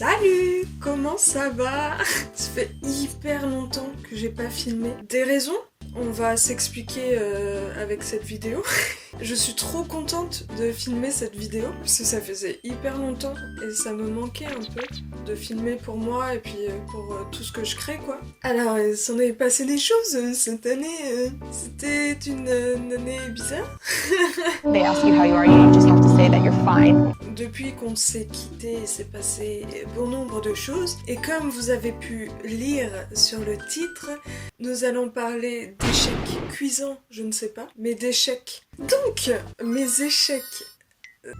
Salut! Comment ça va? Ça fait hyper longtemps que j'ai pas filmé. Des raisons? On va s'expliquer avec cette vidéo. Je suis trop contente de filmer cette vidéo parce que ça faisait hyper longtemps et ça me manquait un peu de filmer pour moi et puis pour tout ce que je crée quoi. Alors il s'en est passé des choses cette année. C'était une année bizarre. They ask you how you are, you just have to say that you're fine. Depuis qu'on s'est quitté, il s'est passé bon nombre de choses et comme vous avez pu lire sur le titre, nous allons parler d'échecs cuisants, je ne sais pas, mais d'échecs. Donc, mes échecs.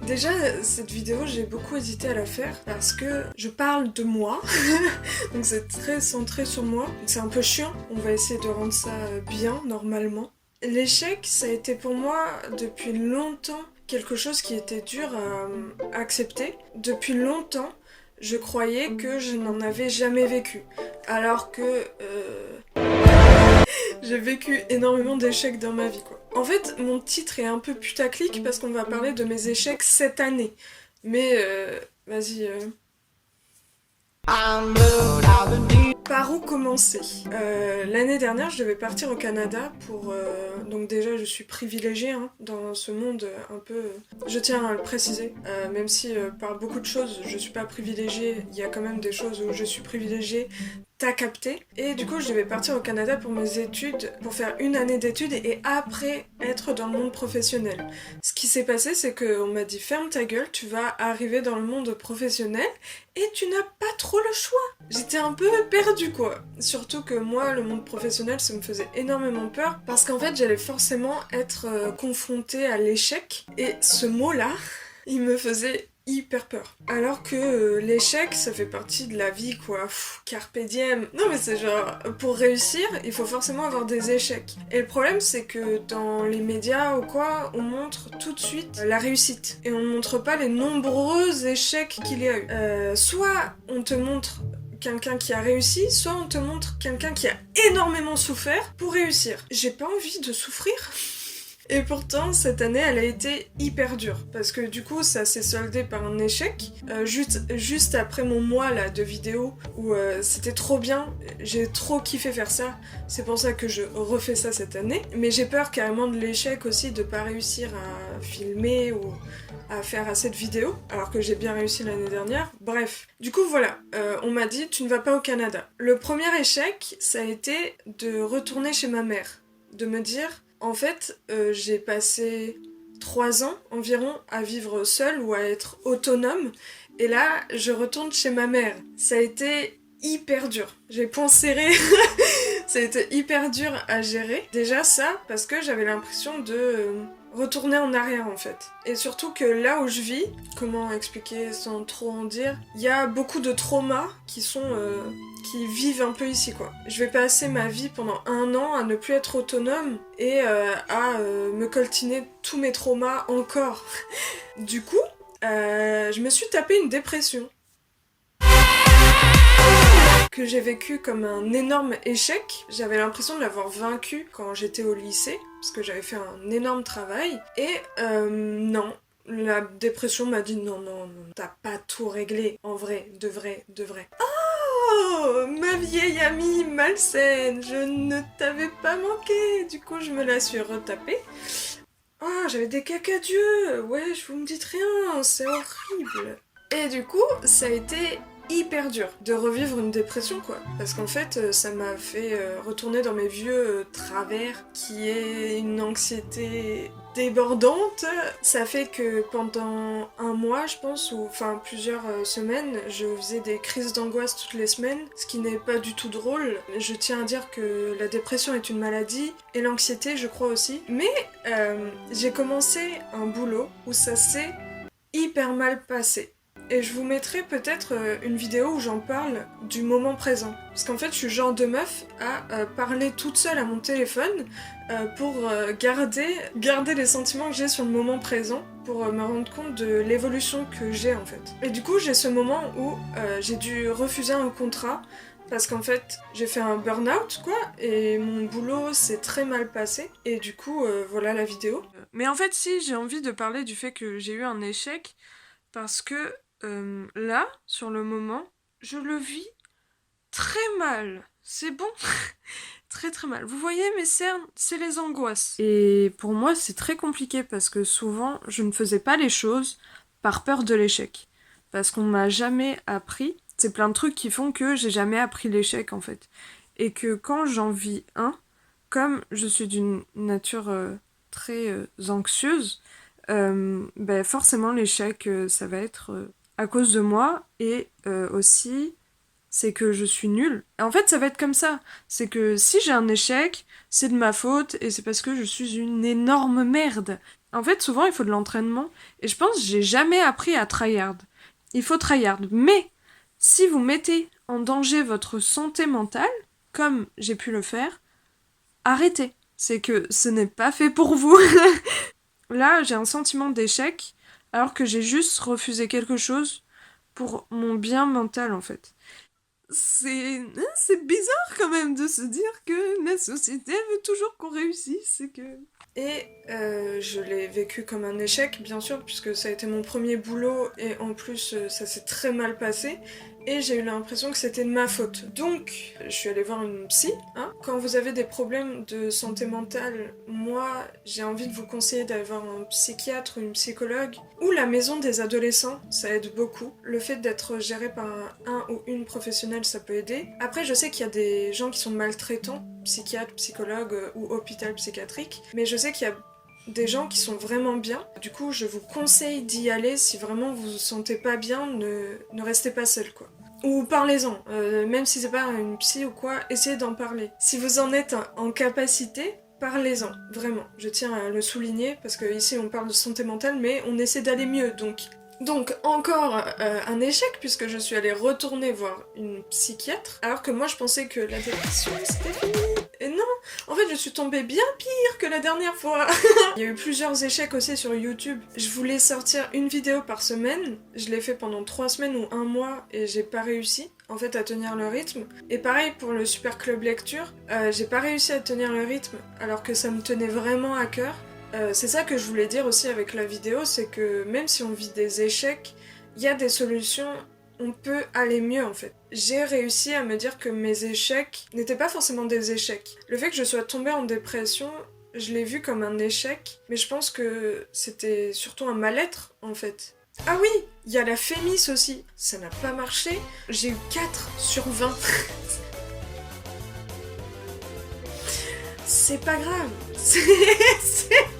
Déjà, cette vidéo, j'ai beaucoup hésité à la faire parce que je parle de moi, donc c'est très centré sur moi, c'est un peu chiant, on va essayer de rendre ça bien, normalement. L'échec, ça a été pour moi depuis longtemps quelque chose qui était dur à accepter. Depuis longtemps, je croyais que je n'en avais jamais vécu, alors que j'ai vécu énormément d'échecs dans ma vie, quoi. En fait, mon titre est un peu putaclic parce qu'on va parler de mes échecs cette année. Mais, vas-y... Par où commencer? L'année dernière, je devais partir au Canada pour... Donc déjà, je suis privilégiée hein, dans ce monde un peu... Je tiens à le préciser, même si par beaucoup de choses, je suis pas privilégiée, il y a quand même des choses où je suis privilégiée. T'as capté. Et du coup, je devais partir au Canada pour mes études, pour faire une année d'études et après être dans le monde professionnel. Ce qui s'est passé, c'est qu'on m'a dit ferme ta gueule, tu vas arriver dans le monde professionnel et tu n'as pas trop le choix. J'étais un peu perdue quoi. Surtout que moi, le monde professionnel, ça me faisait énormément peur parce qu'en fait, j'allais forcément être confrontée à l'échec et ce mot-là, il me faisait hyper peur. Alors que l'échec, ça fait partie de la vie, quoi. Carpe diem. Non, mais c'est genre, pour réussir, il faut forcément avoir des échecs. Et le problème, c'est que dans les médias ou quoi, on montre tout de suite la réussite. Et on ne montre pas les nombreux échecs qu'il y a eu. Soit on te montre quelqu'un qui a réussi, soit on te montre quelqu'un qui a énormément souffert pour réussir. J'ai pas envie de souffrir. Et pourtant, cette année, elle a été hyper dure. Parce que du coup, ça s'est soldé par un échec. Juste après mon mois là, de vidéo, où c'était trop bien, j'ai trop kiffé faire ça. C'est pour ça que je refais ça cette année. Mais j'ai peur carrément de l'échec aussi, de pas réussir à filmer ou à faire assez de vidéos, alors que j'ai bien réussi l'année dernière. Bref. Du coup, voilà. On m'a dit, tu ne vas pas au Canada. Le premier échec, ça a été de retourner chez ma mère. De me dire... En fait, j'ai passé 3 ans environ à vivre seule ou à être autonome. Et là, je retourne chez ma mère. Ça a été hyper dur. J'ai poing serré. Ça a été hyper dur à gérer. Déjà ça, parce que j'avais l'impression de retourner en arrière en fait. Et surtout que là où je vis, comment expliquer sans trop en dire, il y a beaucoup de traumas qui vivent un peu ici quoi. Je vais passer ma vie pendant 1 an à ne plus être autonome et à me coltiner tous mes traumas encore. Du coup, je me suis tapé une dépression que j'ai vécu comme un énorme échec. J'avais l'impression de l'avoir vaincu quand j'étais au lycée, parce que j'avais fait un énorme travail. Et non, la dépression m'a dit non, t'as pas tout réglé, en vrai, de vrai. Oh, ma vieille amie malsaine, je ne t'avais pas manqué. Du coup, je me la suis retapée. Oh, j'avais des cacadieux. Ouais, vous me dites rien, c'est horrible. Et du coup, ça a été hyper dur de revivre une dépression quoi, parce qu'en fait ça m'a fait retourner dans mes vieux travers qui est une anxiété débordante. Ça fait que pendant 1 mois je pense, ou enfin plusieurs semaines, je faisais des crises d'angoisse toutes les semaines, ce qui n'est pas du tout drôle. Je tiens à dire que la dépression est une maladie et l'anxiété je crois aussi, mais j'ai commencé un boulot où ça s'est hyper mal passé. Et je vous mettrai peut-être une vidéo où j'en parle du moment présent. Parce qu'en fait, je suis le genre de meuf à parler toute seule à mon téléphone pour garder les sentiments que j'ai sur le moment présent, pour me rendre compte de l'évolution que j'ai en fait. Et du coup, j'ai ce moment où j'ai dû refuser un contrat parce qu'en fait, j'ai fait un burn-out, quoi, et mon boulot s'est très mal passé, et du coup, voilà la vidéo. Mais en fait, si, j'ai envie de parler du fait que j'ai eu un échec, parce que Là, sur le moment, je le vis très mal. C'est bon? Très très mal. Vous voyez mes cernes, c'est les angoisses. Et pour moi, c'est très compliqué parce que souvent, je ne faisais pas les choses par peur de l'échec. Parce qu'on m'a jamais appris. C'est plein de trucs qui font que j'ai jamais appris l'échec en fait. Et que quand j'en vis un, comme je suis d'une nature très anxieuse, ben forcément l'échec, ça va être à cause de moi et aussi c'est que je suis nulle. Et en fait, ça va être comme ça. C'est que si j'ai un échec, c'est de ma faute et c'est parce que je suis une énorme merde. En fait, souvent, il faut de l'entraînement. Et je pense que j'ai jamais appris à tryhard. Il faut tryhard. Mais si vous mettez en danger votre santé mentale, comme j'ai pu le faire, arrêtez. C'est que ce n'est pas fait pour vous. Là, j'ai un sentiment d'échec alors que j'ai juste refusé quelque chose pour mon bien mental en fait. C'est bizarre quand même de se dire que la société veut toujours qu'on réussisse et que... Et je l'ai vécu comme un échec, bien sûr, puisque ça a été mon premier boulot et en plus ça s'est très mal passé. Et j'ai eu l'impression que c'était de ma faute. Donc, je suis allée voir une psy. Hein. Quand vous avez des problèmes de santé mentale, moi, j'ai envie de vous conseiller d'aller voir un psychiatre ou une psychologue. Ou la maison des adolescents, ça aide beaucoup. Le fait d'être géré par un ou une professionnelle, ça peut aider. Après, je sais qu'il y a des gens qui sont maltraitants, psychiatres, psychologues ou hôpital psychiatrique. Mais je sais qu'il y a des gens qui sont vraiment bien. Du coup, je vous conseille d'y aller si vraiment vous vous sentez pas bien, ne restez pas seul, quoi. Ou parlez-en, même si c'est pas une psy ou quoi, essayez d'en parler. Si vous en êtes en capacité, parlez-en, vraiment. Je tiens à le souligner, parce que ici on parle de santé mentale, mais on essaie d'aller mieux, donc encore un échec puisque je suis allée retourner voir une psychiatre alors que moi je pensais que la dépression c'était fini. Et non, en fait je suis tombée bien pire que la dernière fois. Il y a eu plusieurs échecs aussi sur YouTube. Je voulais sortir une vidéo par semaine, je l'ai fait pendant 3 semaines ou 1 mois et j'ai pas réussi en fait à tenir le rythme. Et pareil pour le Super Club Lecture, j'ai pas réussi à tenir le rythme alors que ça me tenait vraiment à cœur. C'est ça que je voulais dire aussi avec la vidéo, c'est que même si on vit des échecs, il y a des solutions, on peut aller mieux en fait. J'ai réussi à me dire que mes échecs n'étaient pas forcément des échecs. Le fait que je sois tombée en dépression, je l'ai vu comme un échec, mais je pense que c'était surtout un mal-être en fait. Ah oui, il y a la Fémis aussi, ça n'a pas marché, j'ai eu 4 sur 20. C'est pas grave, c'est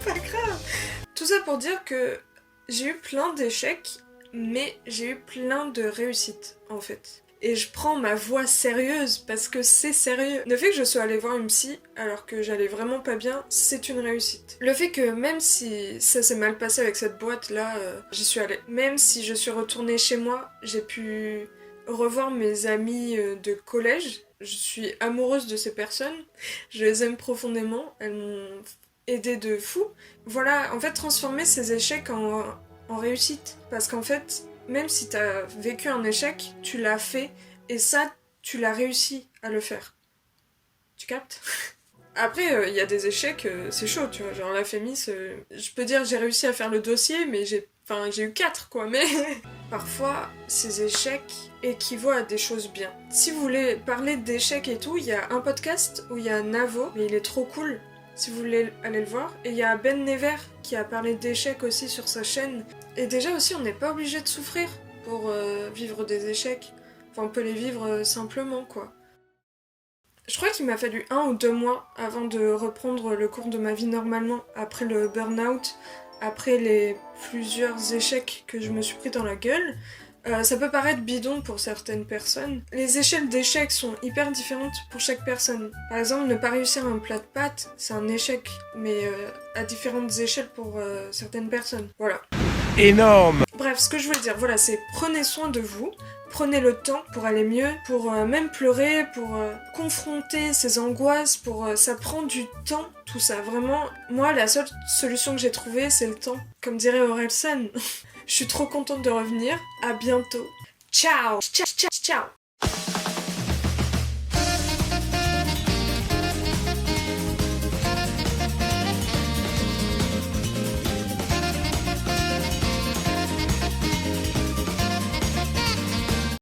pas grave. Tout ça pour dire que j'ai eu plein d'échecs, mais j'ai eu plein de réussites en fait. Et je prends ma voix sérieuse parce que c'est sérieux. Le fait que je sois allée voir une psy alors que j'allais vraiment pas bien, c'est une réussite. Le fait que même si ça s'est mal passé avec cette boîte là, j'y suis allée. Même si je suis retournée chez moi, j'ai pu revoir mes amis de collège. Je suis amoureuse de ces personnes, je les aime profondément, elles m'ont aidée de fou. Voilà, en fait, transformer ces échecs en réussite. Parce qu'en fait, même si t'as vécu un échec, tu l'as fait, et ça, tu l'as réussi à le faire. Tu captes? Après, il y a des échecs, c'est chaud, tu vois, genre la Fémis, je peux dire j'ai réussi à faire le dossier, mais j'ai eu 4, quoi, mais... Parfois, ces échecs équivaut à des choses bien. Si vous voulez parler d'échecs et tout, il y a un podcast où il y a Navo, mais il est trop cool, si vous voulez aller le voir. Et il y a Ben Never qui a parlé d'échecs aussi sur sa chaîne. Et déjà aussi, on n'est pas obligé de souffrir pour vivre des échecs. Enfin, on peut les vivre simplement, quoi. Je crois qu'il m'a fallu 1 ou 2 mois avant de reprendre le cours de ma vie normalement, après le burn-out, après les plusieurs échecs que je me suis pris dans la gueule. Ça peut paraître bidon pour certaines personnes. Les échelles d'échecs sont hyper différentes pour chaque personne. Par exemple, ne pas réussir un plat de pâtes, c'est un échec, mais à différentes échelles pour certaines personnes. Voilà. Énorme! Bref, ce que je voulais dire, voilà, c'est prenez soin de vous, prenez le temps pour aller mieux, pour même pleurer, pour confronter ses angoisses, ça prend du temps, tout ça. Vraiment, moi, la seule solution que j'ai trouvée, c'est le temps. Comme dirait Orelsan. Je suis trop contente de revenir. À bientôt. Ciao. Ciao. Ciao.